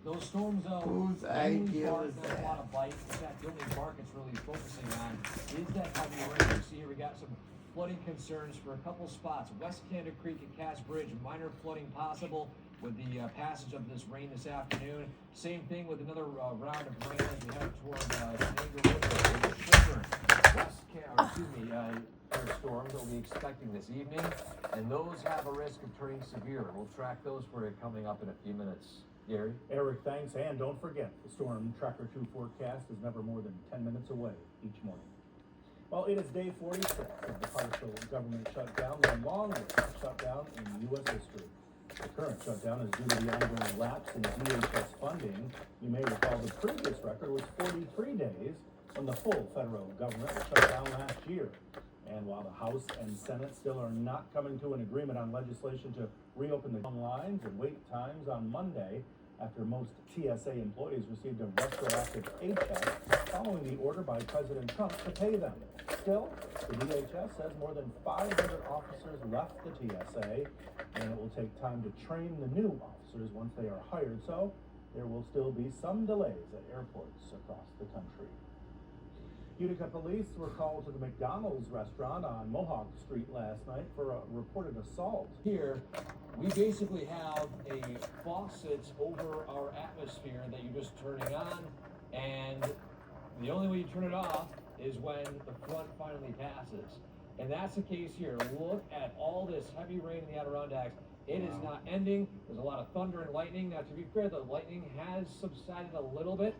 Those storms, though, Whose mainly idea bark, was not a that? lot of bite. In fact, the only bark it's really focusing on is that heavy rain. You see here we got some flooding concerns for a couple spots. West Canada Creek and Cass Bridge, minor flooding possible with the passage of this rain this afternoon. Same thing with another round of rain as we head toward Niagara River. Children, air storms that we'll be expecting this evening, and those have a risk of turning severe. We'll track those for you coming up in a few minutes. Gary? Eric, thanks, and don't forget, the Storm Tracker 2 forecast is never more than 10 minutes away each morning. Well, it is day 46 of the partial government shutdown, the longest shutdown in U.S. history. The current shutdown is due to the ongoing lapse in DHS funding. You may recall the previous record was 43 days when the full federal government was shut down last year. And while the House and Senate still are not coming to an agreement on legislation to reopen the lines and wait times on Monday, after most TSA employees received a retroactive paycheck following the order by President Trump to pay them. Still, the DHS says more than 500 officers left the TSA, and it will take time to train the new officers once they are hired, so there will still be some delays at airports across the country. Utica police were called to the McDonald's restaurant on Mohawk Street last night for a reported assault. Here, we basically have a faucet over our atmosphere that you're just turning on, and the only way you turn it off is when the front finally passes. And that's the case here. Look at all this heavy rain in the Adirondacks. It is not ending. There's a lot of thunder and lightning. Now, to be fair, the lightning has subsided a little bit,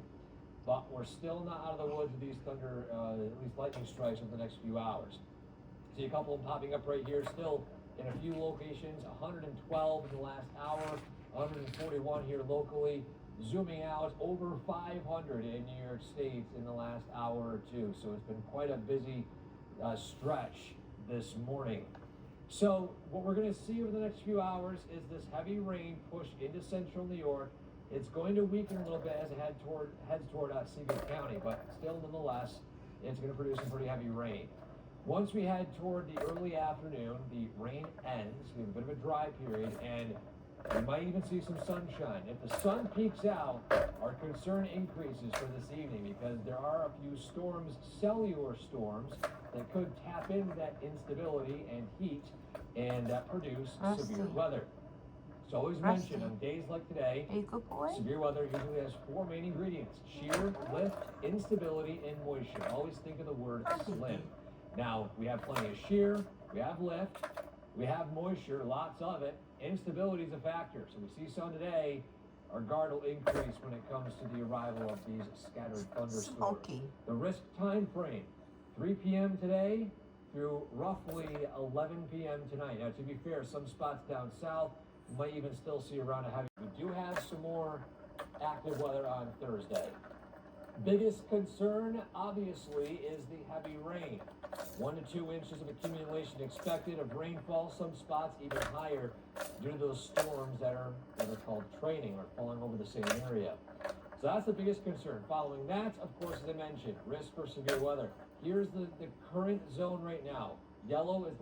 but we're still not out of the woods with these thunder, at least lightning strikes over the next few hours. See a couple of them popping up right here, still in a few locations, 112 in the last hour, 141 here locally. Zooming out, over 500 in New York State in the last hour or two. So it's been quite a busy stretch this morning. So what we're going to see over the next few hours is this heavy rain push into central New York. It's going to weaken a little bit as it heads toward Seagood County, but still nonetheless, it's going to produce some pretty heavy rain. Once we head toward the early afternoon, the rain ends. We have a bit of a dry period, and we might even see some sunshine. If the sun peaks out, our concern increases for this evening because there are a few storms, cellular storms, that could tap into that instability and heat and produce severe weather. It's always mentioned on days like today, severe weather usually has four main ingredients: shear, lift, instability, and moisture. Always think of the word slim. Now, we have plenty of shear, we have lift, we have moisture, lots of it. Instability is a factor. So we see some today. Our guard will increase when it comes to the arrival of these scattered thunderstorms. Smokey. The risk time frame, 3 p.m. today through roughly 11 p.m. tonight. Now, to be fair, some spots down south might even still see around a heavy. We do have some more active weather on Thursday. Biggest concern, obviously, is the heavy rain. 1 to 2 inches of accumulation expected of rainfall, some spots even higher due to those storms that are called training or falling over the same area. So that's the biggest concern. Following that, of course, as I mentioned, risk for severe weather. Here's the current zone right now. Yellow is